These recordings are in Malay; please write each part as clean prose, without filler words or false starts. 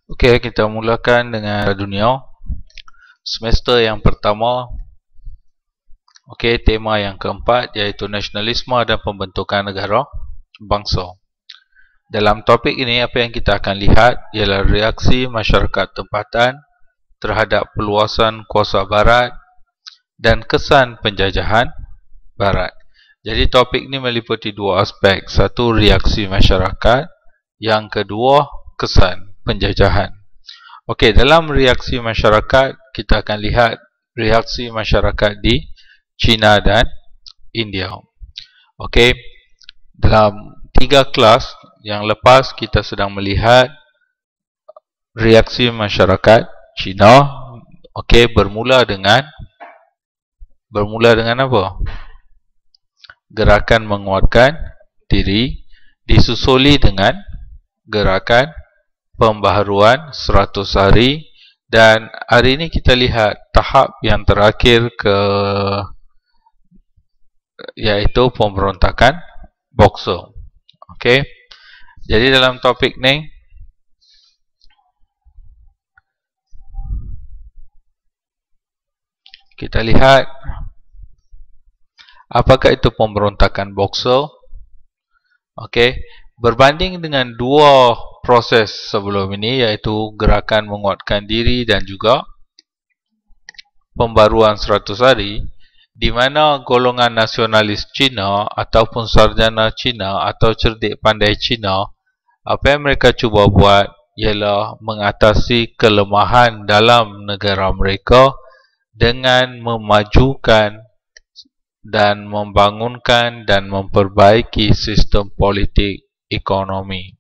Okey, kita mulakan dengan dunia semester yang pertama. Okey, tema yang keempat iaitu nasionalisme dan pembentukan negara bangsa. Dalam topik ini, apa yang kita akan lihat ialah reaksi masyarakat tempatan terhadap peluasan kuasa barat dan kesan penjajahan barat. Jadi topik ini meliputi dua aspek. Satu, reaksi masyarakat. Yang kedua, kesan penjajahan. Okey, dalam reaksi masyarakat, kita akan lihat reaksi masyarakat di China dan India. Okey, dalam 3 kelas yang lepas kita sedang melihat reaksi masyarakat China. Okey, bermula dengan apa? Gerakan menguatkan diri, disusuli dengan gerakan pembaharuan 100 hari, dan hari ini kita lihat tahap yang terakhir iaitu pemberontakan Boxer. Okey. Jadi dalam topik ni kita lihat apakah itu pemberontakan Boxer. Okey, berbanding dengan dua proses sebelum ini, iaitu gerakan menguatkan diri dan juga pembaruan 100 hari, di mana golongan nasionalis Cina ataupun sarjana Cina atau cerdik pandai Cina, apa yang mereka cuba buat ialah mengatasi kelemahan dalam negara mereka dengan memajukan dan membangunkan dan memperbaiki sistem politik ekonomi.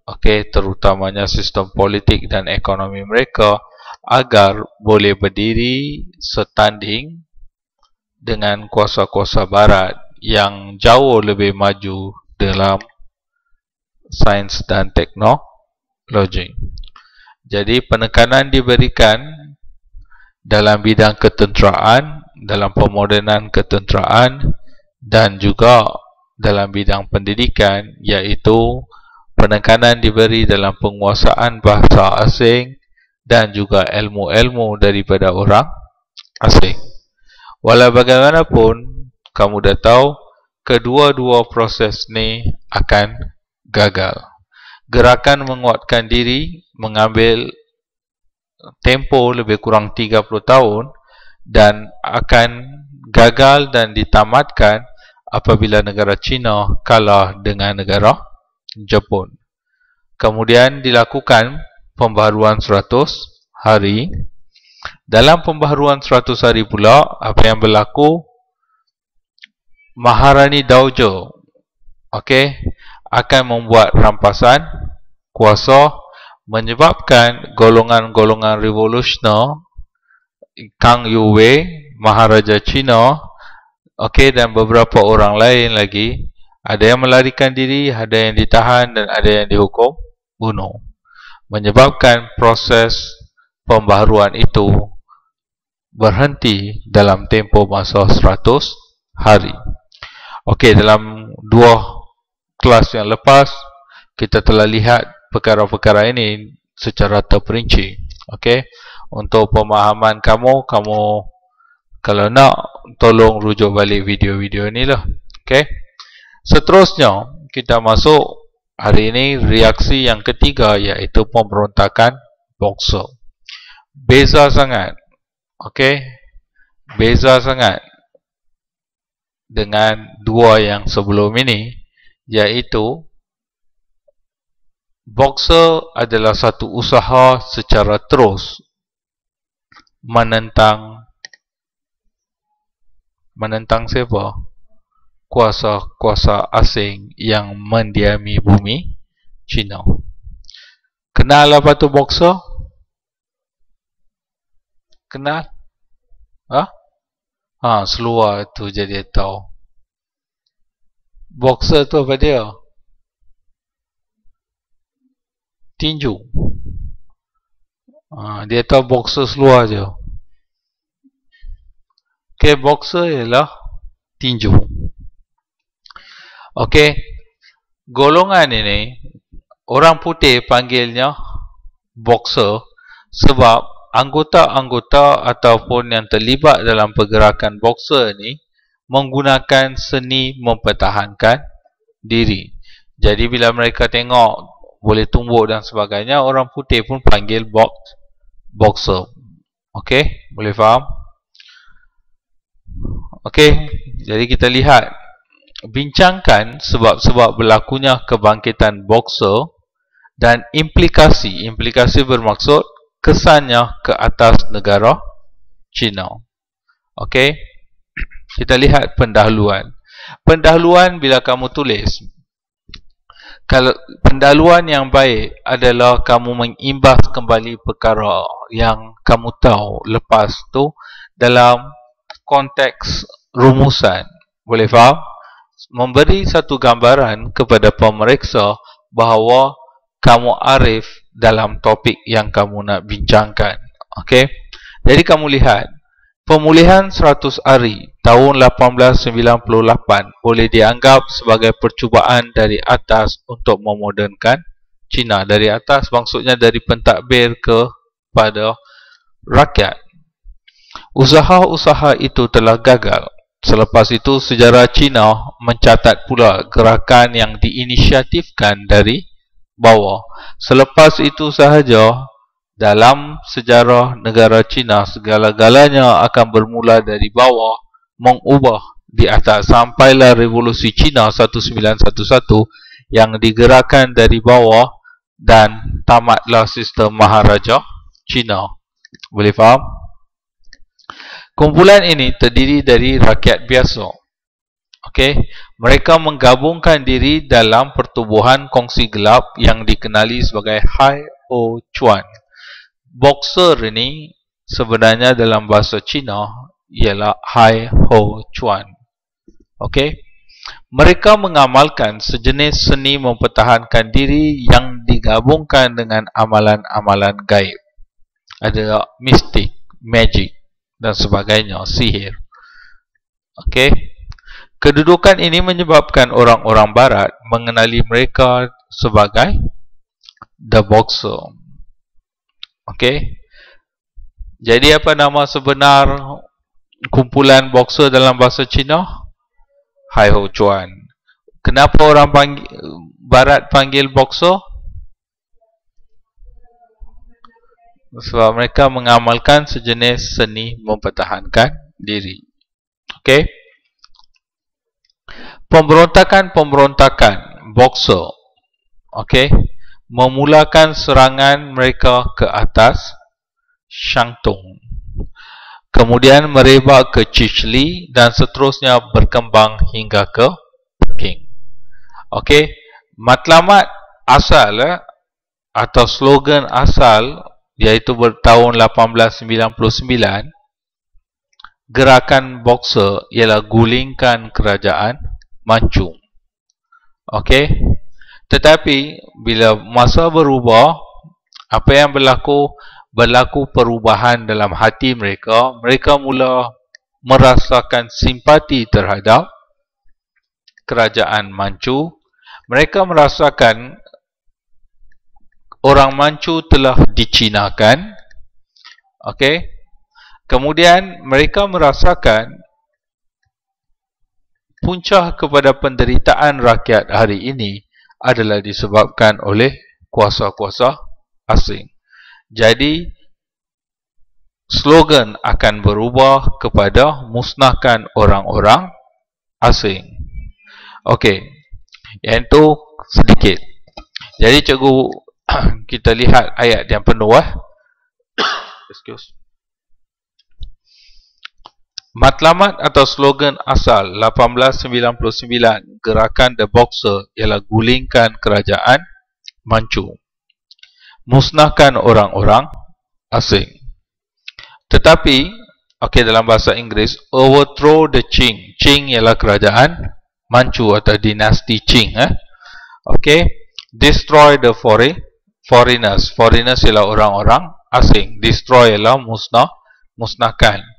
Okey, terutamanya sistem politik dan ekonomi mereka agar boleh berdiri setanding dengan kuasa-kuasa barat yang jauh lebih maju dalam sains dan teknologi. Jadi penekanan diberikan dalam bidang ketenteraan, dalam pemodenan ketenteraan, dan juga dalam bidang pendidikan, iaitu penekanan diberi dalam penguasaan bahasa asing dan juga ilmu-ilmu daripada orang asing. Walau bagaimanapun, kamu dah tahu kedua-dua proses ni akan gagal. Gerakan menguatkan diri mengambil tempoh lebih kurang 30 tahun dan akan gagal dan ditamatkan apabila negara China kalah dengan negara Jepun. Kemudian dilakukan pembaharuan 100 hari. Dalam pembaharuan 100 hari pula, apa yang berlaku? Maharani Dowager akan membuat rampasan kuasa, menyebabkan golongan-golongan revolusioner Kang Youwei, Maharaja Cina, dan beberapa orang lain lagi, ada yang melarikan diri, ada yang ditahan, dan ada yang dihukum bunuh, menyebabkan proses pembaharuan itu berhenti dalam tempoh masa 100 hari. Okey, dalam 2 kelas yang lepas kita telah lihat perkara-perkara ini secara terperinci. Okey, untuk pemahaman kamu kalau nak tolong rujuk balik video-video ni lah. Okey. Seterusnya kita masuk hari ini reaksi yang ketiga, iaitu pemberontakan Boxer. Beza sangat. Okey. Beza sangat dengan dua yang sebelum ini, iaitu Boxer adalah satu usaha secara terus menentang siapa? Kuasa-kuasa asing yang mendiami bumi Cina. Kenal apa tu Boxer? Kenal? Seluar tu jadi tahu. Boxer tu apa dia? Tinju. Dia tahu Boxer seluar je. Okey, Boxer ialah tinju. Okey, golongan ini orang putih panggilnya Boxer sebab anggota-anggota ataupun yang terlibat dalam pergerakan boxer ni menggunakan seni mempertahankan diri. Jadi bila mereka tengok boleh tumbuk dan sebagainya, orang putih pun panggil boxer. Okey, boleh faham? Okey, jadi kita lihat bincangkan sebab-sebab berlakunya kebangkitan boxer dan implikasi. Implikasi bermaksud kesannya ke atas negara China. Okey, kita lihat pendahuluan. Pendahuluan bila kamu tulis, kalau pendahuluan yang baik adalah kamu mengimbas kembali perkara yang kamu tahu lepas tu dalam konteks rumusan. Boleh faham? Memberi satu gambaran kepada pemeriksa bahawa kamu arif dalam topik yang kamu nak bincangkan. Okey. Jadi kamu lihat pemulihan 100 hari tahun 1898 boleh dianggap sebagai percubaan dari atas untuk memodernkan China. Dari atas maksudnya dari pentadbir kepada rakyat. Usaha-usaha itu telah gagal. Selepas itu sejarah China mencatat pula gerakan yang diinisiatifkan dari bawah. Selepas itu sahaja dalam sejarah negara China segala-galanya akan bermula dari bawah mengubah di atas sampailah revolusi China 1911 yang digerakkan dari bawah dan tamatlah sistem Maharaja China. Boleh faham? Kumpulan ini terdiri dari rakyat biasa. Okey, mereka menggabungkan diri dalam pertubuhan kongsi gelap yang dikenali sebagai Hai Ho Chuan. Boxer ini sebenarnya dalam bahasa Cina ialah Hai Ho Chuan. Okey, mereka mengamalkan sejenis seni mempertahankan diri yang digabungkan dengan amalan-amalan gaib. Ada mistik, magic dan sebagainya, sihir. Okey. Kedudukan ini menyebabkan orang-orang barat mengenali mereka sebagai The Boxer. Okey. Jadi apa nama sebenar kumpulan boxer dalam bahasa Cina? Hai Ho Chuan. Kenapa orang barat panggil boxer? Sebab mereka mengamalkan sejenis seni mempertahankan diri. Okey. Pemberontakan-pemberontakan boxer, okey, memulakan serangan mereka ke atas Shantung. Kemudian merebak ke Chichili dan seterusnya berkembang hingga ke Peking. Okey, matlamat asal atau slogan asal iaitu bertahun 1899, gerakan boxer ialah gulingkan kerajaan Manchu. Okey. Tetapi bila masa berubah, apa yang berlaku? Berlaku perubahan dalam hati mereka. Mereka mula merasakan simpati terhadap kerajaan Manchu. Mereka merasakan orang Manchu telah dicinakan. Okey. Kemudian mereka merasakan punca kepada penderitaan rakyat hari ini adalah disebabkan oleh kuasa-kuasa asing. Jadi slogan akan berubah kepada musnahkan orang-orang asing. Okey. Yang itu sedikit. Jadi cikgu kita lihat ayat yang penuh Excuse. Matlamat atau slogan asal 1899 gerakan The Boxer ialah gulingkan kerajaan Manchu, musnahkan orang-orang asing. Tetapi okey, dalam bahasa Inggeris, overthrow the Qing. Qing ialah kerajaan Manchu atau dinasti Qing. Okey, destroy the foreigners. Foreigners ialah orang-orang asing. Destroy ialah musnahkan.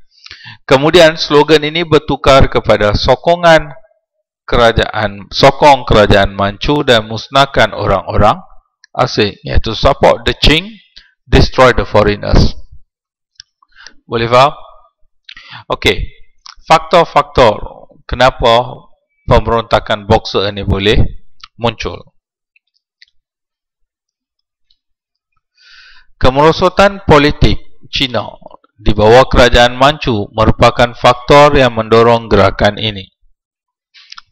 Kemudian slogan ini bertukar kepada sokong kerajaan Manchu dan musnahkan orang-orang asing, iaitu support the Qing destroy the foreigners. Boleh faham? Okey, faktor-faktor kenapa pemberontakan Boxer ini boleh muncul. Kemerosotan politik China di bawah kerajaan Manchu merupakan faktor yang mendorong gerakan ini.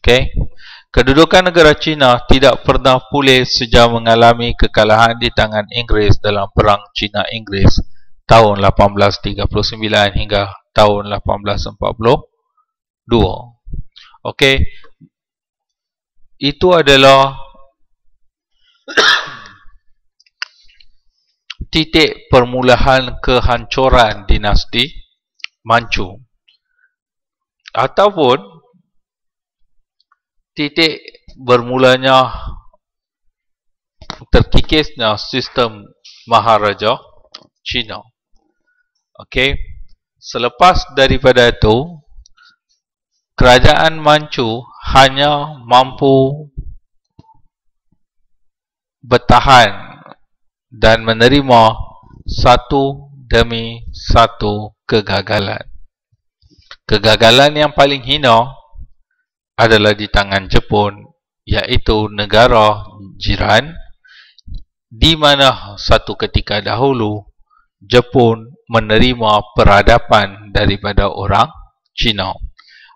Okey, kedudukan negara China tidak pernah pulih sejak mengalami kekalahan di tangan Inggeris dalam Perang China-Inggeris tahun 1839 hingga tahun 1842. Okey, itu adalah titik permulaan kehancuran dinasti Manchu, ataupun titik bermulanya terkikisnya sistem Maharaja China. Okey, selepas daripada itu, kerajaan Manchu hanya mampu bertahan dan menerima satu demi satu kegagalan. Kegagalan yang paling hina adalah di tangan Jepun, iaitu negara jiran, di mana satu ketika dahulu Jepun menerima peradaban daripada orang Cina.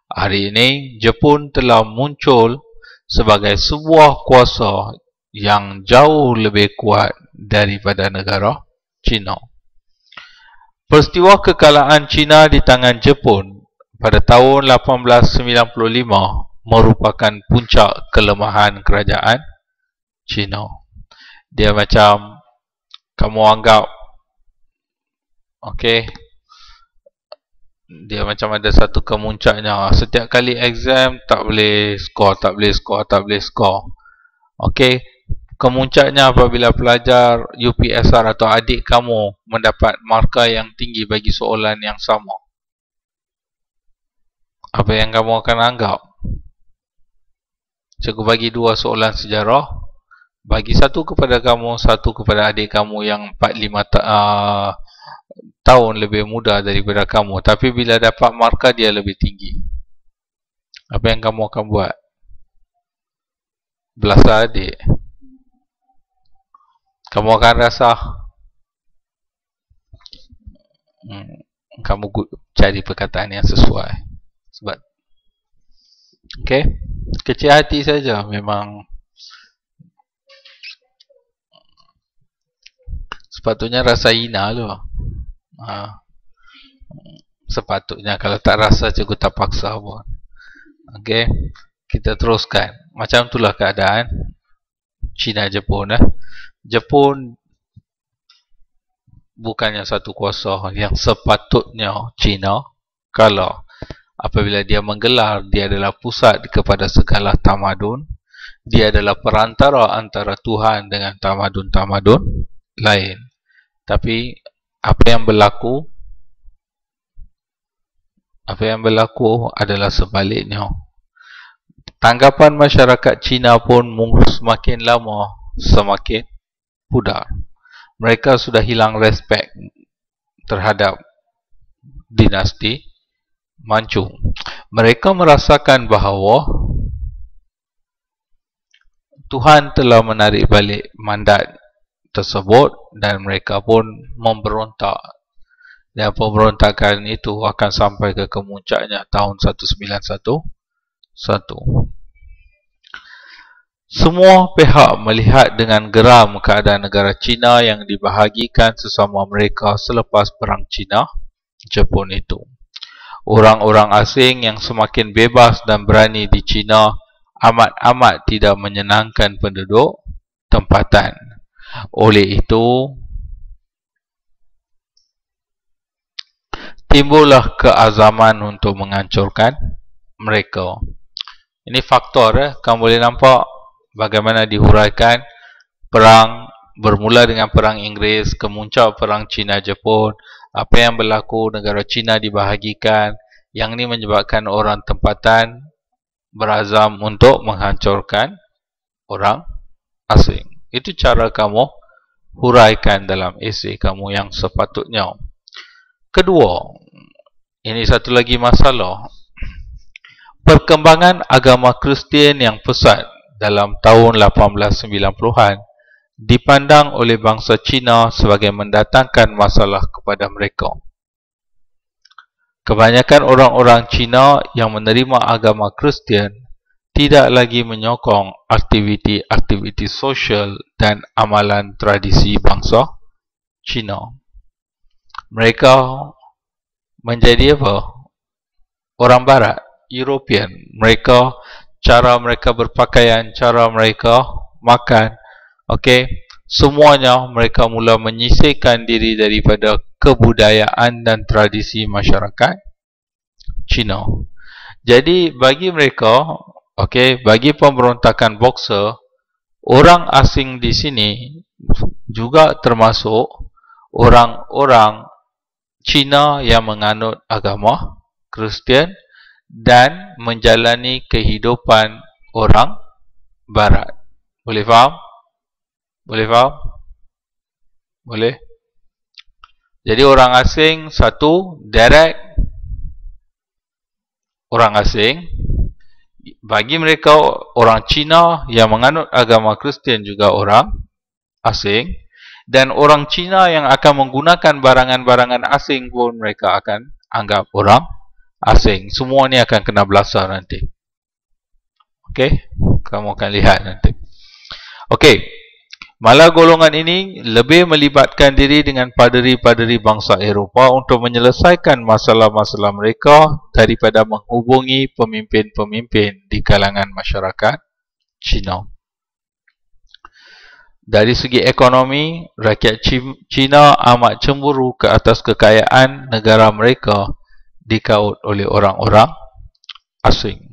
Hari ini Jepun telah muncul sebagai sebuah kuasa yang jauh lebih kuat daripada negara Cina. Peristiwa kekalahan Cina di tangan Jepun pada tahun 1895 merupakan puncak kelemahan kerajaan Cina. Dia macam kamu anggap, okey, dia macam ada satu kemuncaknya. Setiap kali exam tak boleh skor, tak boleh skor, tak boleh skor. Okey, kemuncaknya apabila pelajar UPSR atau adik kamu mendapat markah yang tinggi bagi soalan yang sama. Apa yang kamu akan anggap? Cikgu bagi dua soalan sejarah, bagi satu kepada kamu, satu kepada adik kamu yang 4-5 tahun lebih muda daripada kamu, tapi bila dapat markah dia lebih tinggi. Apa yang kamu akan buat? Belasah adik. Kamu akan rasa kamu cari perkataan yang sesuai. Sebab okey, kecil hati saja memang. Sepatutnya rasa hina tu. Sepatutnya, kalau tak rasa cikgu tak paksa pun. Okey, kita teruskan. Macam itulah keadaan China Jepun. Jepun bukannya satu kuasa yang sepatutnya China kalah. Apabila dia menggelar, dia adalah pusat kepada segala tamadun. Dia adalah perantara antara Tuhan dengan tamadun-tamadun lain. Tapi apa yang berlaku adalah sebaliknya. Tanggapan masyarakat Cina pun semakin lama semakin pudar. Mereka sudah hilang respek terhadap dinasti Manchu. Mereka merasakan bahawa Tuhan telah menarik balik mandat tersebut dan mereka pun memberontak. Dan pemberontakan itu akan sampai ke kemuncaknya tahun 1911. Semua pihak melihat dengan geram keadaan negara China yang dibahagikan sesama mereka selepas Perang China-Jepun itu. Orang-orang asing yang semakin bebas dan berani di China amat-amat tidak menyenangkan penduduk tempatan. Oleh itu, timbullah keazaman untuk menghancurkan mereka. Ini faktor, kamu boleh nampak bagaimana dihuraikan perang bermula dengan perang Inggeris, kemuncak perang China-Jepun, apa yang berlaku, negara China dibahagikan. Yang ini menyebabkan orang tempatan berazam untuk menghancurkan orang asing. Itu cara kamu huraikan dalam esei kamu yang sepatutnya. Kedua, ini satu lagi masalah. Perkembangan agama Kristian yang pesat dalam tahun 1890-an dipandang oleh bangsa Cina sebagai mendatangkan masalah kepada mereka. Kebanyakan orang-orang Cina yang menerima agama Kristian tidak lagi menyokong aktiviti-aktiviti sosial dan amalan tradisi bangsa Cina. Mereka menjadi apa? Orang Barat, European. Cara mereka berpakaian, cara mereka makan, semuanya mereka mula menyisihkan diri daripada kebudayaan dan tradisi masyarakat Cina. Jadi bagi mereka, bagi pemberontakan Boxer, orang asing di sini juga termasuk orang-orang Cina yang menganut agama Kristian dan menjalani kehidupan orang Barat. Boleh faham? Boleh faham? Boleh? Jadi orang asing, satu, direct orang asing. Bagi mereka, orang Cina yang menganut agama Kristian juga orang asing. Dan orang Cina yang akan menggunakan barangan-barangan asing pun mereka akan anggap orang asing. Semua ni akan kena belasah nanti. Kamu akan lihat nanti. Malah golongan ini lebih melibatkan diri dengan paderi-paderi bangsa Eropah untuk menyelesaikan masalah-masalah mereka daripada menghubungi pemimpin-pemimpin di kalangan masyarakat Cina. Dari segi ekonomi, rakyat Cina amat cemburu ke atas kekayaan negara mereka dikaut oleh orang-orang asing.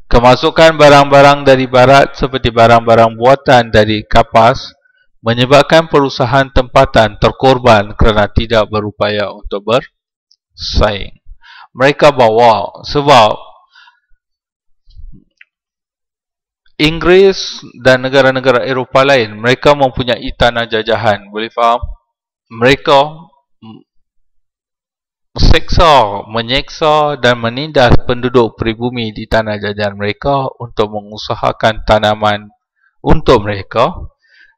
Kemasukan barang-barang dari barat seperti barang-barang buatan dari kapas menyebabkan perusahaan tempatan terkorban kerana tidak berupaya untuk bersaing. Mereka bawa sebab Inggeris dan negara-negara Eropah lain, mereka mempunyai tanah jajahan. Boleh faham? Mereka menyeksa dan menindas penduduk pribumi di tanah jajahan mereka untuk mengusahakan tanaman untuk mereka,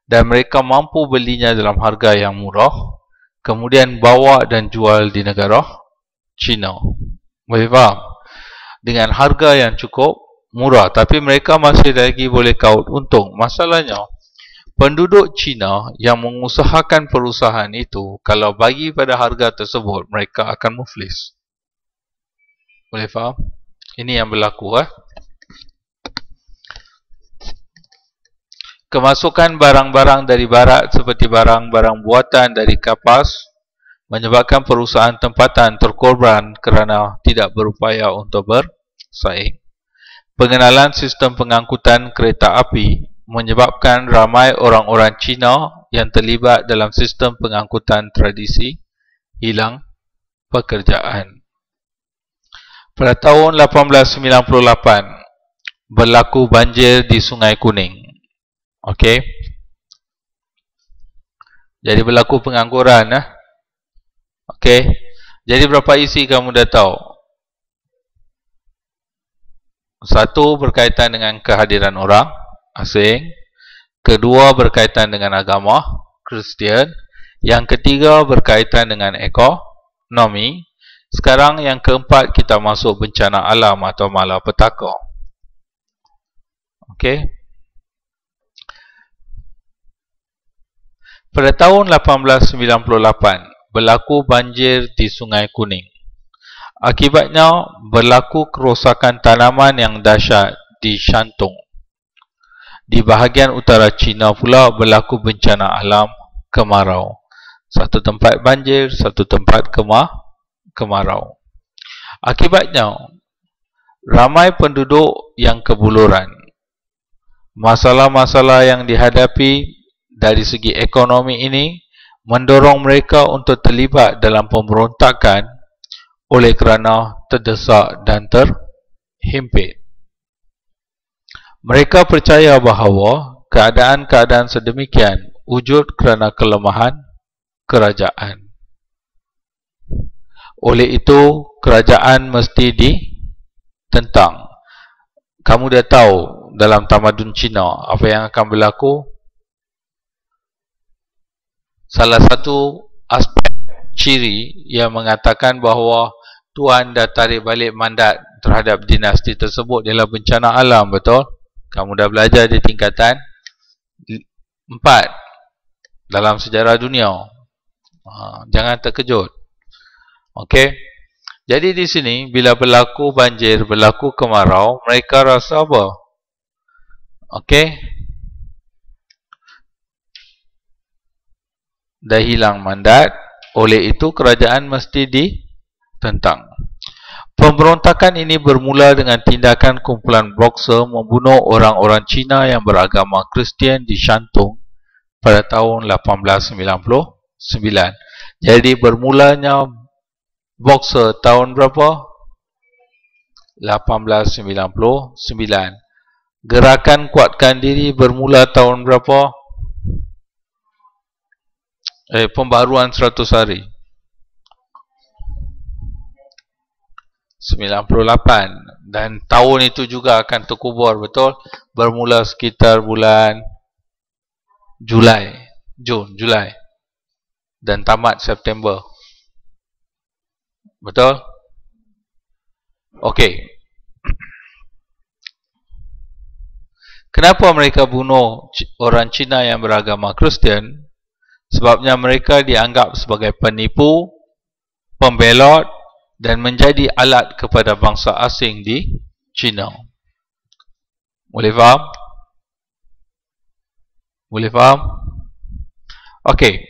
dan mereka mampu belinya dalam harga yang murah, kemudian bawa dan jual di negara Cina. Boleh faham? Dengan harga yang cukup murah, tapi mereka masih lagi boleh kaut untung. Masalahnya, penduduk Cina yang mengusahakan perusahaan itu, kalau bagi pada harga tersebut, mereka akan muflis. Boleh faham? Ini yang berlaku. Kemasukan barang-barang dari barat seperti barang-barang buatan dari kapas menyebabkan perusahaan tempatan terkorban kerana tidak berupaya untuk bersaing. Pengenalan sistem pengangkutan kereta api menyebabkan ramai orang-orang Cina yang terlibat dalam sistem pengangkutan tradisi hilang pekerjaan. Pada tahun 1898 berlaku banjir di Sungai Kuning. Jadi berlaku pengangguran. Jadi berapa isi kamu dah tahu? Satu, berkaitan dengan kehadiran orang asing. Kedua, berkaitan dengan agama Kristian. Yang ketiga, berkaitan dengan ekonomi. Sekarang yang keempat, kita masuk bencana alam atau malapetaka. Pada tahun 1898, berlaku banjir di Sungai Kuning. Akibatnya, berlaku kerosakan tanaman yang dahsyat di Shantung. Di bahagian utara China pula berlaku bencana alam kemarau. Satu tempat banjir, satu tempat kemarau. Akibatnya, ramai penduduk yang kebuluran. Masalah-masalah yang dihadapi dari segi ekonomi ini mendorong mereka untuk terlibat dalam pemberontakan oleh kerana terdesak dan terhimpit. Mereka percaya bahawa keadaan-keadaan sedemikian wujud kerana kelemahan kerajaan. Oleh itu, kerajaan mesti ditentang. Kamu dah tahu dalam tamadun Cina apa yang akan berlaku. Salah satu aspek ciri yang mengatakan bahawa Tuhan dah tarik balik mandat terhadap dinasti tersebut ialah bencana alam, betul? Kamu dah belajar di tingkatan 4 dalam sejarah dunia. Jangan terkejut. Okey. Jadi di sini bila berlaku banjir, berlaku kemarau, mereka rasa apa? Okey. Dah hilang mandat, oleh itu kerajaan mesti ditentang. Pemberontakan ini bermula dengan tindakan kumpulan Boxer membunuh orang-orang Cina yang beragama Kristian di Shantung pada tahun 1899. Jadi bermulanya Boxer tahun berapa? 1899. Gerakan kuatkan diri bermula tahun berapa? Pembaharuan 100 hari 98. Dan tahun itu juga akan terkubur, betul? Bermula sekitar bulan Julai dan tamat September, betul? Okey. Kenapa mereka bunuh orang Cina yang beragama Kristian? Sebabnya mereka dianggap sebagai penipu, pembelot dan menjadi alat kepada bangsa asing di China. Boleh faham? Boleh faham? Okey.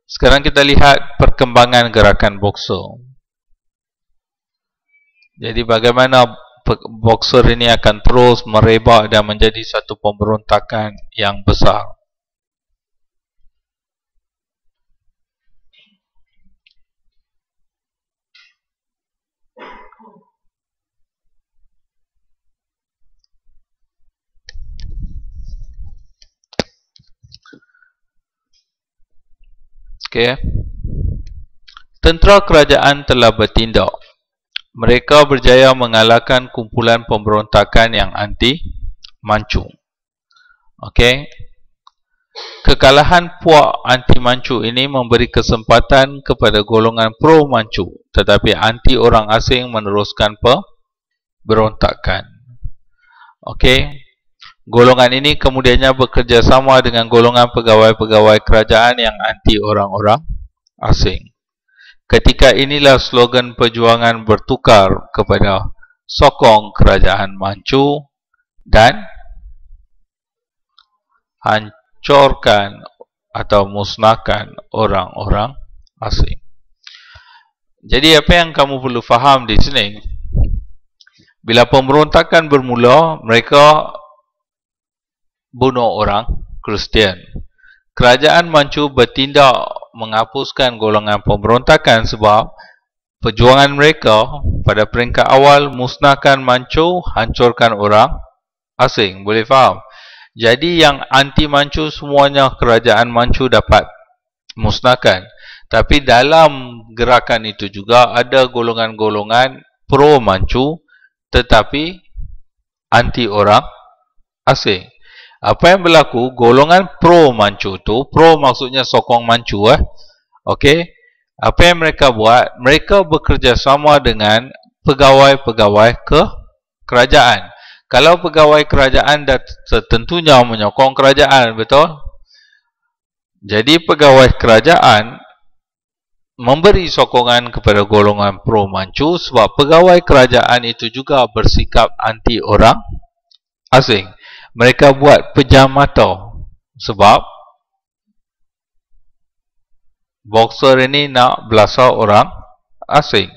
Sekarang kita lihat perkembangan gerakan Boxer. Jadi bagaimana Boxer ini akan terus merebak dan menjadi satu pemberontakan yang besar. Okay. Tentera kerajaan telah bertindak. Mereka berjaya mengalahkan kumpulan pemberontakan yang anti-Manchu. Okay. Kekalahan puak anti-Manchu ini memberi kesempatan kepada golongan pro-Manchu, tetapi anti orang asing meneruskan pemberontakan. Okay. Golongan ini kemudiannya bekerjasama dengan golongan pegawai-pegawai kerajaan yang anti orang-orang asing. Ketika inilah slogan perjuangan bertukar kepada sokong kerajaan Manchu dan hancurkan atau musnahkan orang-orang asing. Jadi apa yang kamu perlu faham di sini? Bila pemberontakan bermula, mereka bunuh orang Kristian. Kerajaan Manchu bertindak menghapuskan golongan pemberontakan sebab perjuangan mereka pada peringkat awal musnahkan Manchu, hancurkan orang asing. Boleh faham? Jadi yang anti-Manchu semuanya kerajaan Manchu dapat musnahkan. Tapi dalam gerakan itu juga ada golongan-golongan pro-Manchu tetapi anti orang asing. Apa yang berlaku? Golongan pro-Manchu tu, pro maksudnya sokong Manchu. Okey. Apa yang mereka buat? Mereka bekerjasama dengan pegawai-pegawai kerajaan. Kalau pegawai kerajaan dah tentunya menyokong kerajaan, betul? Jadi pegawai kerajaan memberi sokongan kepada golongan pro-Manchu sebab pegawai kerajaan itu juga bersikap anti orang asing. Mereka buat pejam mata sebab Boxer ini nak belasah orang asing.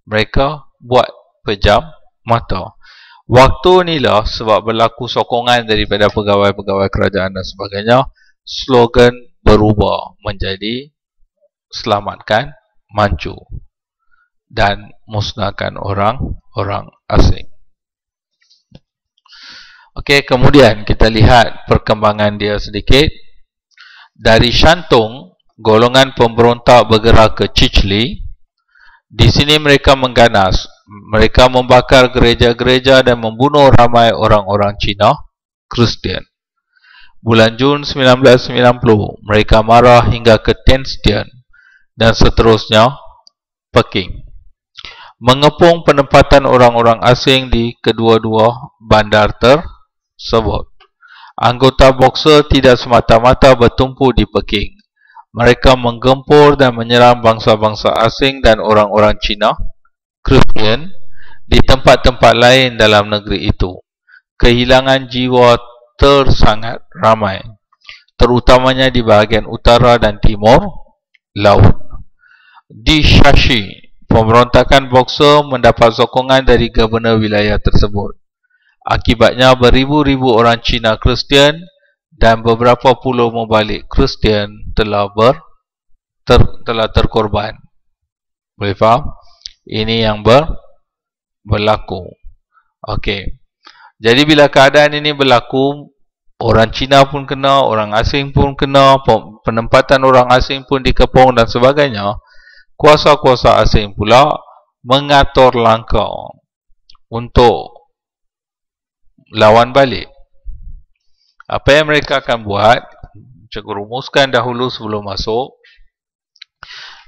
Mereka buat pejam mata. Waktu inilah sebab berlaku sokongan daripada pegawai-pegawai kerajaan dan sebagainya, slogan berubah menjadi selamatkan Manchu dan musnahkan orang-orang asing. Okey, kemudian kita lihat perkembangan dia sedikit. Dari Shantung, golongan pemberontak bergerak ke Chichli. Di sini mereka mengganas. Mereka membakar gereja-gereja dan membunuh ramai orang-orang Cina Kristian. Bulan Jun 1990, mereka marah hingga ke Tianstian dan seterusnya Peking. Mengepung penempatan orang-orang asing di kedua-dua bandar tersebut. Anggota Boxer tidak semata-mata bertumpu di Peking. Mereka menggempur dan menyerang bangsa-bangsa asing dan orang-orang Cina Kristian di tempat-tempat lain dalam negeri itu. Kehilangan jiwa tersangat ramai, terutamanya di bahagian utara dan timur laut. Di Shashi, pemberontakan Boxer mendapat sokongan dari gubernur wilayah tersebut. Akibatnya beribu-ribu orang Cina Kristian dan beberapa puluh membalik Kristian telah terkorban. Boleh faham? Ini yang berlaku. Okey. Jadi bila keadaan ini berlaku, orang Cina pun kena, orang asing pun kena, penempatan orang asing pun dikepung dan sebagainya. Kuasa-kuasa asing pula mengatur langkah untuk lawan balik. Apa yang mereka akan buat, cikgu rumuskan dahulu sebelum masuk.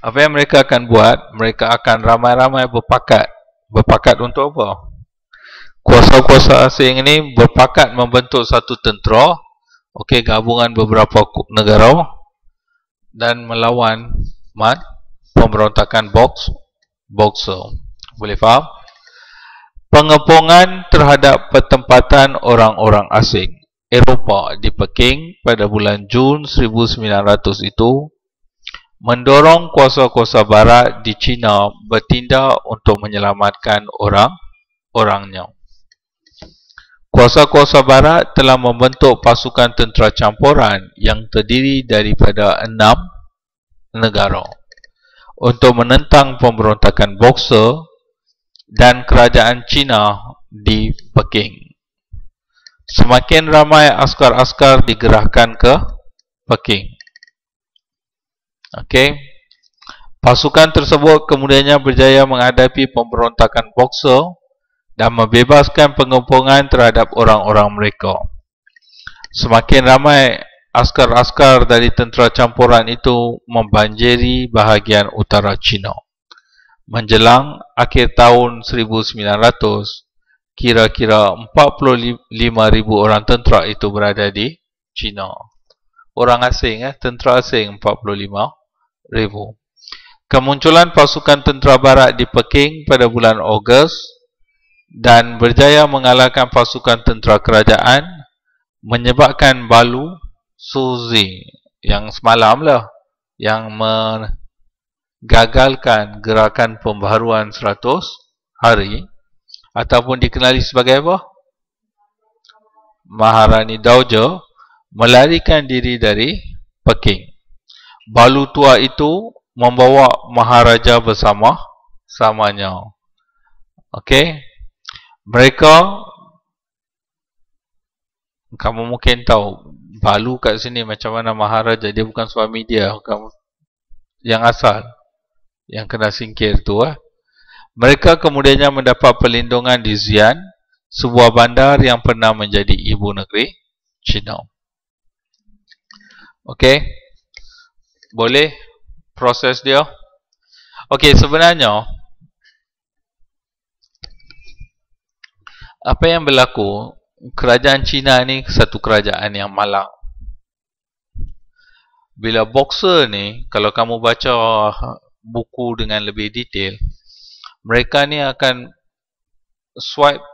Apa yang mereka akan buat, mereka akan ramai-ramai berpakat. Berpakat untuk apa? Kuasa-kuasa asing ini berpakat membentuk satu tentera, okey, gabungan beberapa negara dan melawan pemberontakan Boxer. Boleh faham? Pengepungan terhadap pertempatan orang-orang asing Eropah di Peking pada bulan Jun 1900 itu mendorong kuasa-kuasa barat di China bertindak untuk menyelamatkan orang-orangnya. Kuasa-kuasa barat telah membentuk pasukan tentera campuran yang terdiri daripada 6 negara untuk menentang pemberontakan Boxer dan kerajaan China di Peking. Semakin ramai askar-askar digerahkan ke Peking. Okey. Pasukan tersebut kemudiannya berjaya menghadapi pemberontakan Boxer dan membebaskan pengepungan terhadap orang-orang mereka. Semakin ramai askar-askar dari tentera campuran itu membanjiri bahagian utara China. Menjelang akhir tahun 1900, kira-kira 45,000 orang tentera itu berada di China. Orang asing, tentera asing 45,000. Kemunculan pasukan tentera barat di Peking pada bulan Ogos dan berjaya mengalahkan pasukan tentera kerajaan menyebabkan Balu Suzi yang semalam lah yang menggagalkan gerakan pembaharuan 100 hari ataupun dikenali sebagai apa? Maharani Dowager melarikan diri dari Peking. Balu tua itu membawa Maharaja bersama-samanya. Okey. Mereka, kamu mungkin tahu Balu kat sini macam mana Maharaja, dia bukan suami dia, kamu yang asal yang kena singkir tu Mereka kemudiannya mendapat perlindungan di Xi'an, sebuah bandar yang pernah menjadi ibu negeri China. Okey. Boleh proses dia? Okey, sebenarnya apa yang berlaku, kerajaan China ni satu kerajaan yang malang. Bila Boxer ni, kalau kamu baca buku dengan lebih detail, mereka ni akan swipe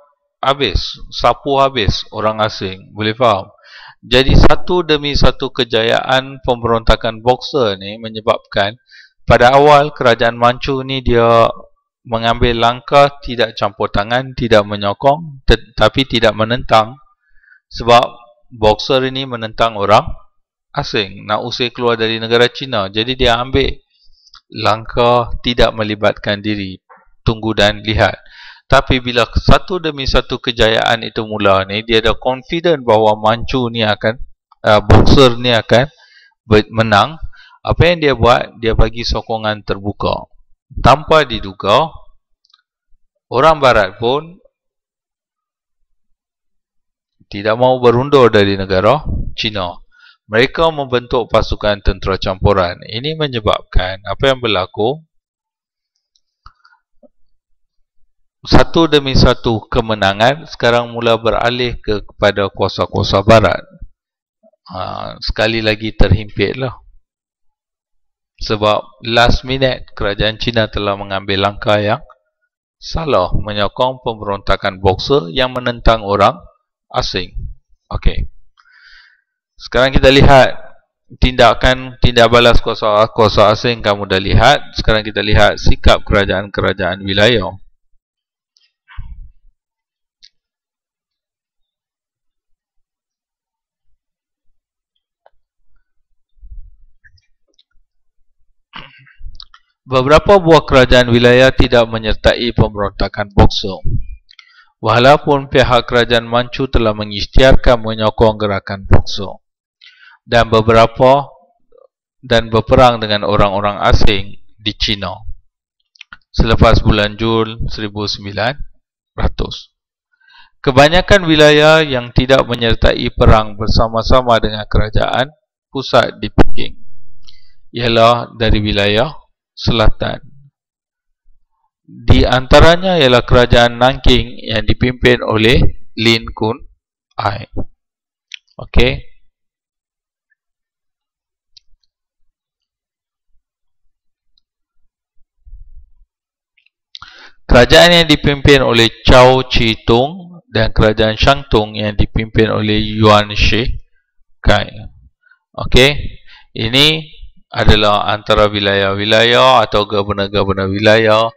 habis, sapu habis orang asing. Boleh faham? Jadi satu demi satu kejayaan pemberontakan Boxer ni menyebabkan pada awal kerajaan Manchu ni dia mengambil langkah tidak campur tangan, tidak menyokong, tetapi tidak menentang. Sebab Boxer ini menentang orang asing, nak usir keluar dari negara China. Jadi dia ambil langkah tidak melibatkan diri, tunggu dan lihat. Tapi bila satu demi satu kejayaan itu mula ni, dia ada confident bahawa Manchu ni akan boxer ni akan menang. Apa yang dia buat? Dia bagi sokongan terbuka. Tanpa diduga, orang barat pun tidak mahu berundur dari negara China. Mereka membentuk pasukan tentera campuran. Ini menyebabkan apa yang berlaku, satu demi satu kemenangan sekarang mula beralih kepada kuasa-kuasa barat. Sekali lagi terhimpitlah. Sebab last minute kerajaan China telah mengambil langkah yang salah, menyokong pemberontakan Boxer yang menentang orang asing. Okey. Sekarang kita lihat tindak balas kuasa asing, kamu dah lihat. Sekarang kita lihat sikap kerajaan-kerajaan wilayah. Beberapa buah kerajaan wilayah tidak menyertai pemberontakan Boxer. Walaupun pihak kerajaan Manchu telah mengisytiharkan menyokong gerakan Boxer dan berperang dengan orang-orang asing di China selepas bulan Jun 1900. Kebanyakan wilayah yang tidak menyertai perang bersama-sama dengan kerajaan pusat di Peking ialah dari wilayah selatan. Di antaranya ialah kerajaan Nanking yang dipimpin oleh Lin Kun Ai. Okey. Kerajaan yang dipimpin oleh Cao Chi-tung dan kerajaan Shangtung yang dipimpin oleh Yuan Shikai. Okey. Ini adalah antara wilayah-wilayah atau gubernur-gubernur wilayah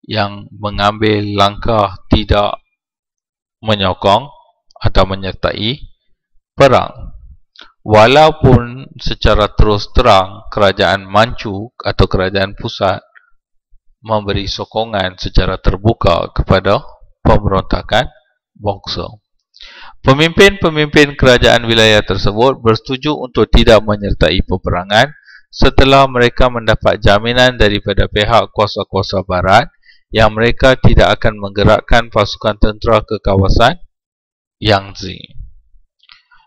yang mengambil langkah tidak menyokong atau menyertai perang. Walaupun secara terus terang kerajaan Manchu atau kerajaan pusat memberi sokongan secara terbuka kepada pemberontakan Boxer. Pemimpin-pemimpin kerajaan wilayah tersebut bersetuju untuk tidak menyertai peperangan setelah mereka mendapat jaminan daripada pihak kuasa-kuasa barat yang mereka tidak akan menggerakkan pasukan tentera ke kawasan Yangtze.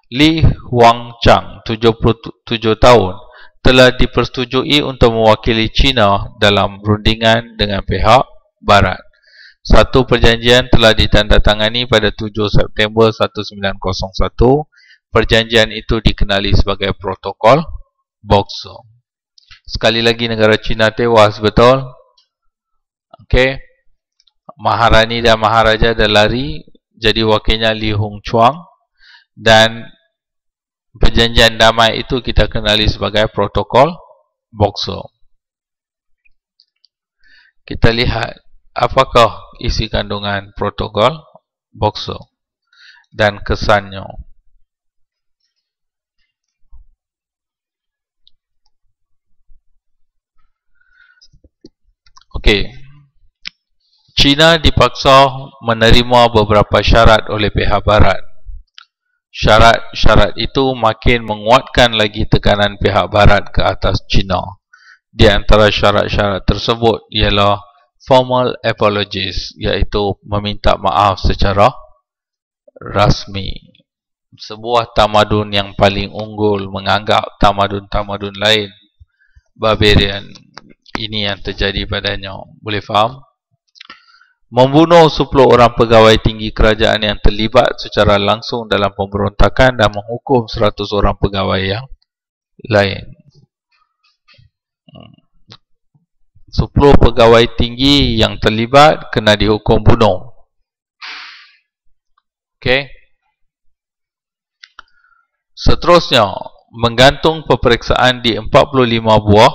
Li Huangchang, 77 tahun, telah dipersetujui untuk mewakili China dalam rundingan dengan pihak barat. Satu perjanjian telah ditandatangani pada 7 September 1901. Perjanjian itu dikenali sebagai Protokol Boxer. Sekali lagi negara China tewas, betul? Okey. Maharani dan Maharaja dah lari, jadi wakilnya Li Hongchuang, dan perjanjian damai itu kita kenali sebagai Protokol Boxer. Kita lihat apakah isi kandungan Protokol Boxer dan kesannya. Okey. China dipaksa menerima beberapa syarat oleh pihak barat. Syarat-syarat itu makin menguatkan lagi tekanan pihak barat ke atas China. Di antara syarat-syarat tersebut ialah formal apologies, iaitu meminta maaf secara rasmi. Sebuah tamadun yang paling unggul menganggap tamadun-tamadun lain barbarian. Ini yang terjadi padanya. Boleh faham? Membunuh 10 orang pegawai tinggi kerajaan yang terlibat secara langsung dalam pemberontakan dan menghukum 100 orang pegawai yang lain. 10 pegawai tinggi yang terlibat kena dihukum bunuh. Okey. Seterusnya, menggantung peperiksaan di 45 buah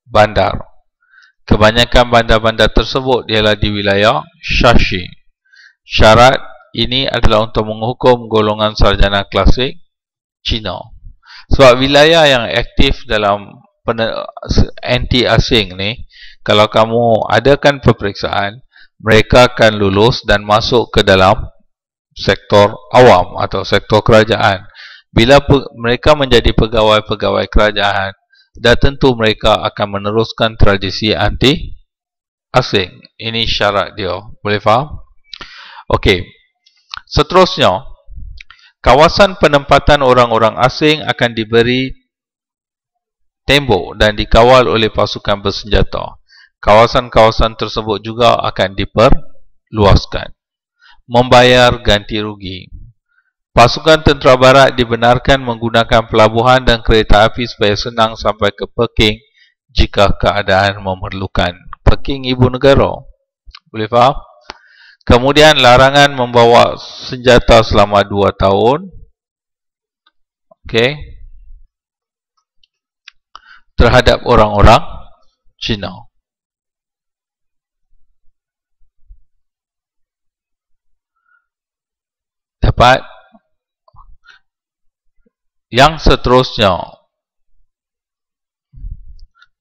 bandar. Kebanyakan bandar-bandar tersebut ialah di wilayah Shashi. Syarat ini adalah untuk menghukum golongan sarjana klasik China. Sebab wilayah yang aktif dalam anti asing ni, kalau kamu adakan peperiksaan, mereka akan lulus dan masuk ke dalam sektor awam atau sektor kerajaan. Bila mereka menjadi pegawai-pegawai kerajaan, dah tentu mereka akan meneruskan tradisi anti asing. Ini syarat dia. Boleh faham? Okey. Seterusnya, kawasan penempatan orang-orang asing akan diberi tembok dan dikawal oleh pasukan bersenjata. Kawasan-kawasan tersebut juga akan diperluaskan. Membayar ganti rugi. Pasukan tentera barat dibenarkan menggunakan pelabuhan dan kereta api supaya senang sampai ke Peking jika keadaan memerlukan. Peking ibu negara. Boleh faham? Kemudian larangan membawa senjata selama 2 tahun. Okey. Terhadap orang-orang Cina. Dapat? Yang seterusnya,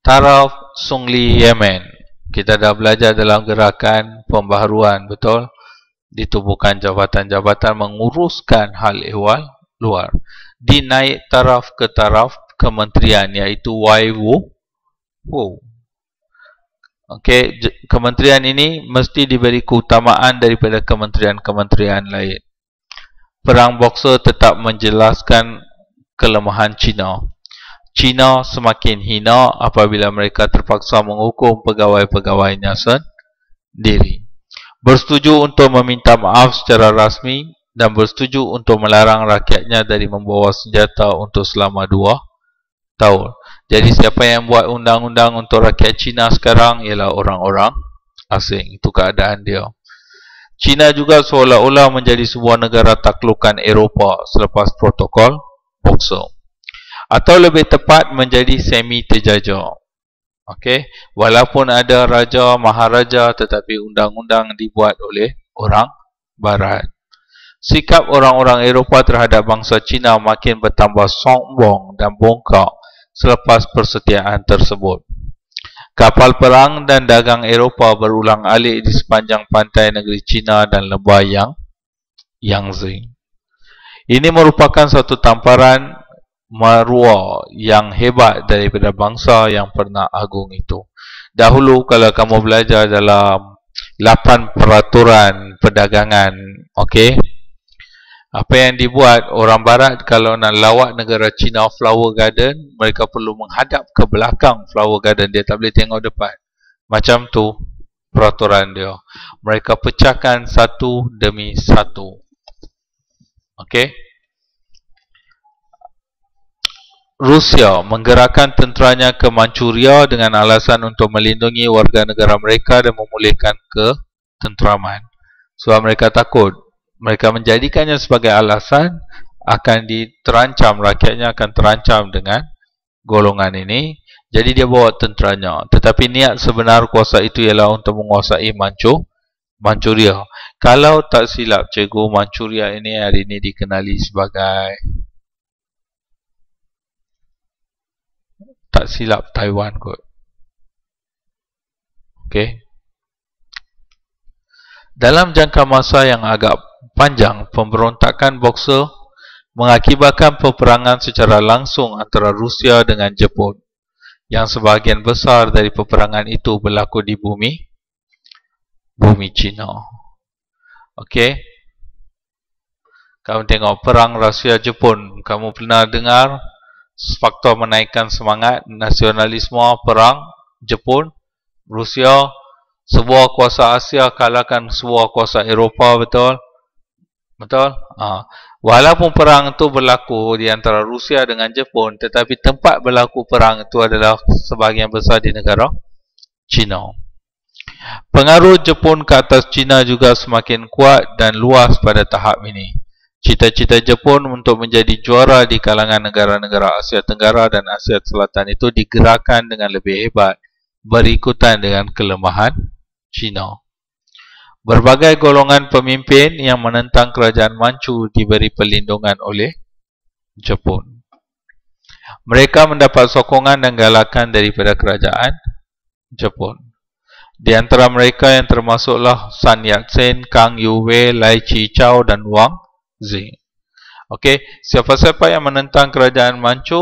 taraf Sungli Yemen. Kita dah belajar dalam gerakan pembaharuan, betul? Ditubuhkan jabatan-jabatan menguruskan hal ehwal luar. Dinaik taraf ke taraf kementerian, iaitu Waiwu. Okey, kementerian ini mesti diberi keutamaan daripada kementerian-kementerian lain. Perang Boxer tetap menjelaskan kelemahan Cina. Cina semakin hina apabila mereka terpaksa menghukum pegawai-pegawainya sendiri. Bersetuju untuk meminta maaf secara rasmi dan bersetuju untuk melarang rakyatnya dari membawa senjata untuk selama 2 tahun. Jadi siapa yang buat undang-undang untuk rakyat Cina sekarang ialah orang-orang asing. Itu keadaan dia. Cina juga seolah-olah menjadi sebuah negara taklukan Eropah selepas protokol Boxer. Atau lebih tepat menjadi semi terjajah. Okey, walaupun ada raja maharaja tetapi undang-undang dibuat oleh orang barat. Sikap orang-orang Eropah terhadap bangsa Cina makin bertambah sombong dan bongkak selepas persetiaan tersebut. Kapal perang dan dagang Eropah berulang-alik di sepanjang pantai negeri Cina dan lembah Yangtze. Ini merupakan satu tamparan maruah yang hebat daripada bangsa yang pernah agung itu. Dahulu kalau kamu belajar dalam 8 peraturan perdagangan, okey, apa yang dibuat orang barat kalau nak lawat negara Cina flower garden, mereka perlu menghadap ke belakang flower garden, dia tak boleh tengok depan. Macam tu peraturan dia. Mereka pecahkan satu demi satu. Okey. Rusia menggerakkan tenteranya ke Manchuria dengan alasan untuk melindungi warga negara mereka dan memulihkan ketenteraman. Sebab mereka takut. Mereka menjadikannya sebagai alasan akan terancam, rakyatnya akan terancam dengan golongan ini. Jadi dia bawa tenteranya. Tetapi niat sebenar kuasa itu ialah untuk menguasai Manchuria. Kalau tak silap cikgu, Manchuria ini hari ini dikenali sebagai, tak silap, Taiwan kot. Okey. Dalam jangka masa yang agak panjang, pemberontakan Boxer mengakibatkan peperangan secara langsung antara Rusia dengan Jepun, yang sebahagian besar dari peperangan itu berlaku di bumi Cina. Okey. Kamu tengok perang Rusia-Jepun, kamu pernah dengar faktor menaikkan semangat nasionalisme perang Jepun, Rusia, sebuah kuasa Asia kalahkan sebuah kuasa Eropah, betul? Betul? Walaupun perang itu berlaku di antara Rusia dengan Jepun, tetapi tempat berlaku perang itu adalah sebahagian besar di negara China. Pengaruh Jepun ke atas China juga semakin kuat dan luas pada tahap ini. Cita-cita Jepun untuk menjadi juara di kalangan negara-negara Asia Tenggara dan Asia Selatan itu digerakkan dengan lebih hebat berikutan dengan kelemahan China. Berbagai golongan pemimpin yang menentang kerajaan Manchu diberi perlindungan oleh Jepun. Mereka mendapat sokongan dan galakan daripada kerajaan Jepun. Di antara mereka yang termasuklah Sun Yat-sen, Kang Youwei, Lai Chi-chao dan Wang Zi. Okey, siapa-siapa yang menentang kerajaan Manchu,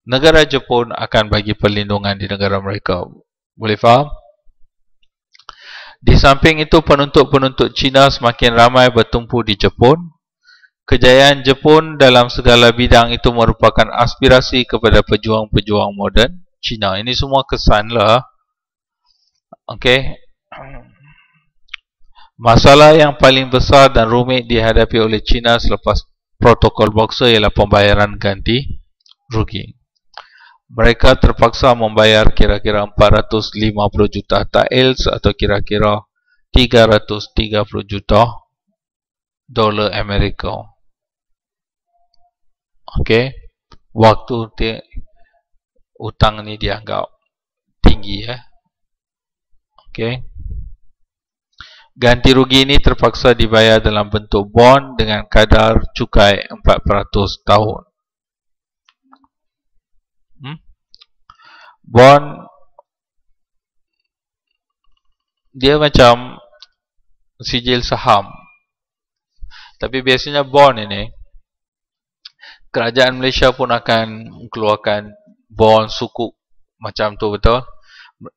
negara Jepun akan bagi perlindungan di negara mereka. Boleh faham? Di samping itu, penuntut-penuntut Cina semakin ramai bertumpu di Jepun. Kejayaan Jepun dalam segala bidang itu merupakan aspirasi kepada pejuang-pejuang moden Cina. Ini semua kesanlah. Okey. Masalah yang paling besar dan rumit dihadapi oleh China selepas protokol Boxer ialah pembayaran ganti rugi. Mereka terpaksa membayar kira-kira 450 juta taels atau kira-kira 330 juta dolar Amerika. Okey. Waktu hutang ni dianggap tinggi ya. Okey. Ganti rugi ini terpaksa dibayar dalam bentuk bond dengan kadar cukai 4% tahun. Bond dia macam sijil saham. Tapi biasanya bond ini kerajaan Malaysia pun akan keluarkan bond sukuk macam tu, betul?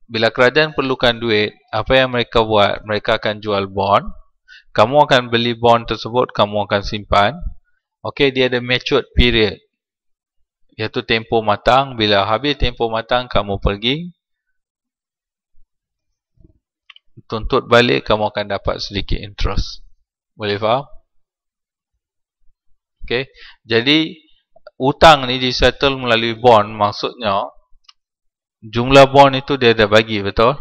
Bila kerajaan perlukan duit, apa yang mereka buat? Mereka akan jual bond. Kamu akan beli bond tersebut, kamu akan simpan. Okey, dia ada matured period, iaitu tempoh matang. Bila habis tempoh matang, kamu pergi tuntut balik, kamu akan dapat sedikit interest. Boleh faham? Okey, jadi hutang ni disettle melalui bond. Maksudnya jumlah bond itu dia dah bagi, betul?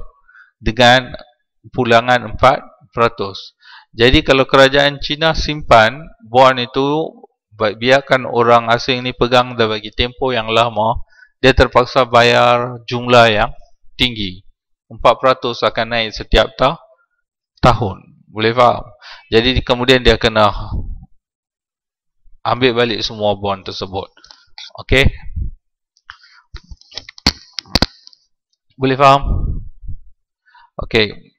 Dengan pulangan 4%. Jadi kalau kerajaan Cina simpan bond itu, biarkan orang asing ni pegang, dah bagi tempoh yang lama, dia terpaksa bayar jumlah yang tinggi. 4% akan naik setiap tahun. Boleh faham? Jadi kemudian dia kena ambil balik semua bond tersebut. Okey? Boleh faham? Okey.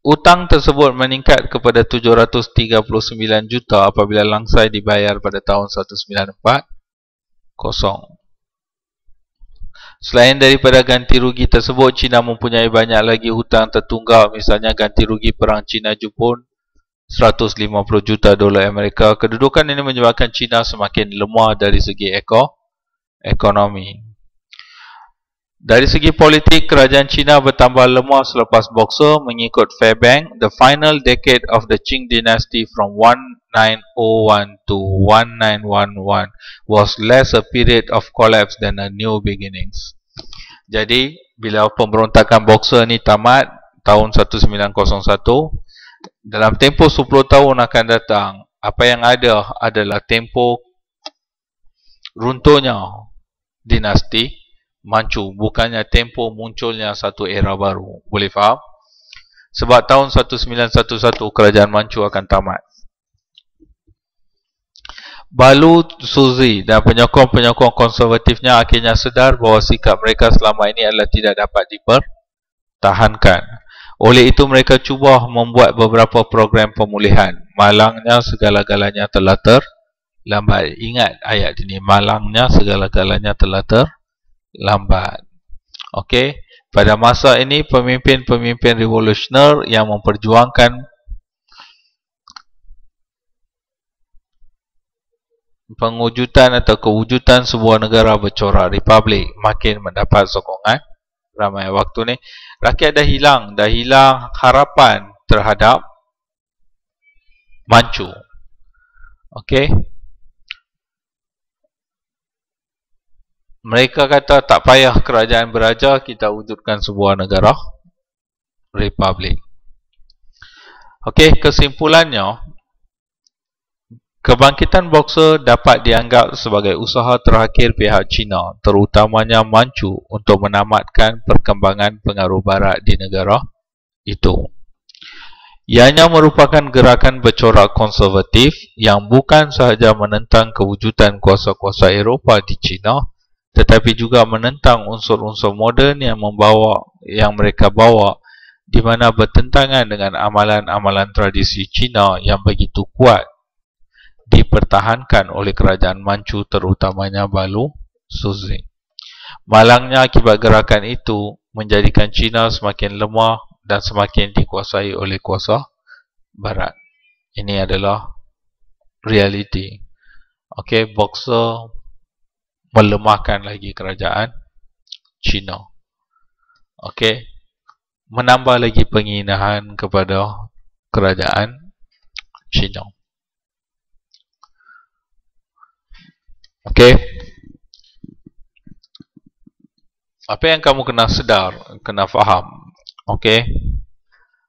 Hutang tersebut meningkat kepada 739 juta apabila langsai dibayar pada tahun 1940. Selain daripada ganti rugi tersebut, China mempunyai banyak lagi hutang tertunggak. Misalnya ganti rugi perang China-Jepun 150 juta dolar Amerika. Kedudukan ini menyebabkan China semakin lemah dari segi ekonomi. Dari segi politik, kerajaan China bertambah lemah selepas Boxer mengikut Fairbank. The final decade of the Qing dynasty from 1901 to 1911 was less a period of collapse than a new beginnings. Jadi, bila pemberontakan Boxer ni tamat tahun 1901, dalam tempoh 10 tahun akan datang, apa yang ada adalah tempoh runtuhnya dinasti Manchu, bukannya tempoh munculnya satu era baru. Boleh faham? Sebab tahun 1911 kerajaan Manchu akan tamat. Balu Suzi dan penyokong-penyokong konservatifnya akhirnya sedar bahawa sikap mereka selama ini adalah tidak dapat dipertahankan. Oleh itu mereka cuba membuat beberapa program pemulihan. Malangnya segala-galanya telah terlambat. Ingat ayat ini, malangnya segala-galanya telah terlambat. Okey, pada masa ini pemimpin-pemimpin revolusioner yang memperjuangkan pengujudan atau kewujudan sebuah negara bercorak republik makin mendapat sokongan ramai. Waktu ni rakyat dah hilang harapan terhadap Manchu. Okey, mereka kata tak payah kerajaan beraja, kita wujudkan sebuah negara republik. Okey, kesimpulannya, kebangkitan Boxer dapat dianggap sebagai usaha terakhir pihak China, terutamanya Manchu, untuk menamatkan perkembangan pengaruh barat di negara itu. Ianya merupakan gerakan bercorak konservatif yang bukan sahaja menentang kewujudan kuasa-kuasa Eropah di China, tetapi juga menentang unsur-unsur moden yang mereka bawa di mana bertentangan dengan amalan-amalan tradisi Cina yang begitu kuat dipertahankan oleh kerajaan Manchu, terutamanya Balu Suzi. Malangnya akibat gerakan itu menjadikan Cina semakin lemah dan semakin dikuasai oleh kuasa Barat. Ini adalah realiti. Okey, Boxer melemahkan lagi kerajaan Cina. Okey, menambah lagi penghinaan kepada kerajaan Cina. Okey, apa yang kamu kena sedar, kena faham? Okey,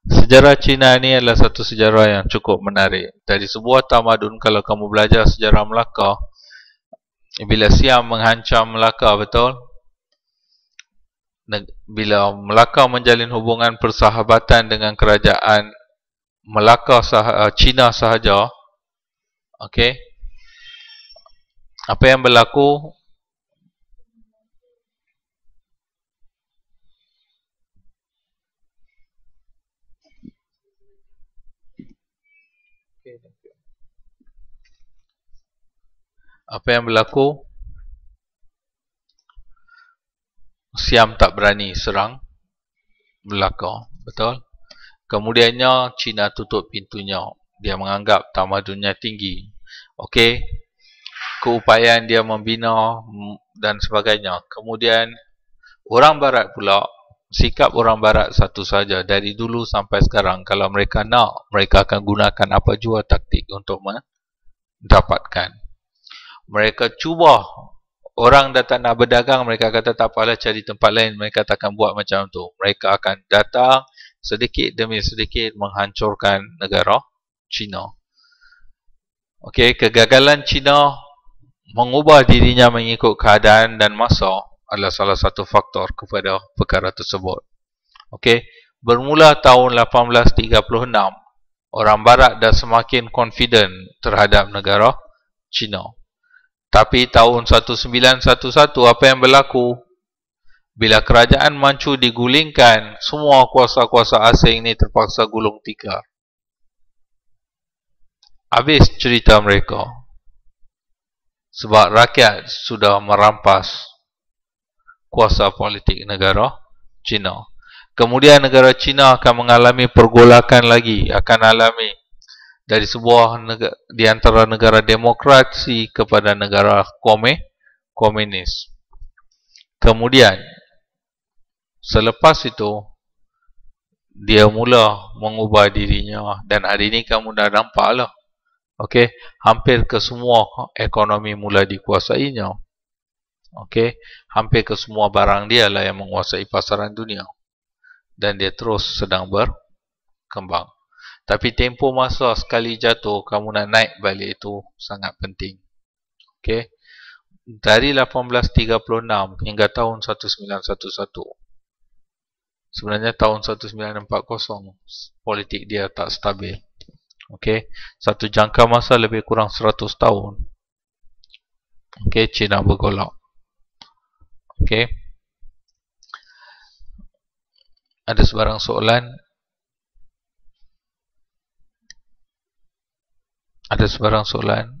sejarah Cina ini adalah satu sejarah yang cukup menarik. Dari sebuah tamadun, kalau kamu belajar sejarah Melaka, bila Siam menghancam Melaka, betul? Bila Melaka menjalin hubungan persahabatan dengan kerajaan Melaka Cina sahaja, okey, apa yang berlaku? Apa yang berlaku? Siam tak berani serang Melaka, betul? Kemudiannya Cina tutup pintunya. Dia menganggap tamadunnya tinggi. Okey, keupayaan dia membina dan sebagainya. Kemudian orang Barat pula, sikap orang Barat satu saja dari dulu sampai sekarang. Kalau mereka nak, mereka akan gunakan apa jua taktik untuk mendapatkan. Mereka cuba, orang datang nak berdagang, mereka kata tak apalah, cari tempat lain. Mereka takkan buat macam tu. Mereka akan datang sedikit demi sedikit menghancurkan negara Cina. Okey, kegagalan Cina mengubah dirinya mengikut keadaan dan masa adalah salah satu faktor kepada perkara tersebut. Okey, bermula tahun 1836, orang Barat dah semakin confident terhadap negara Cina. Tapi tahun 1911, apa yang berlaku? Bila kerajaan Manchu digulingkan, semua kuasa-kuasa asing ini terpaksa gulung tikar. Habis cerita mereka. Sebab rakyat sudah merampas kuasa politik negara Cina. Kemudian negara Cina akan mengalami pergolakan lagi, akan alami dari sebuah negara, di antara negara demokrasi kepada negara komunis. Kemudian selepas itu dia mula mengubah dirinya, dan hari ini kamu dah nampak lah. Okey, hampir ke semua ekonomi mula dikuasainya. Okey, hampir ke semua barang dia lah yang menguasai pasaran dunia, dan dia terus sedang berkembang. Tapi tempoh masa sekali jatuh, kamu nak naik balik itu sangat penting. Okey, dari 1836 hingga tahun 1911, sebenarnya tahun 1940 politik dia tak stabil. Okey, satu jangka masa lebih kurang 100 tahun. Okey, Cina bergolak. Okey, ada sebarang soalan? Ada sebarang soalan?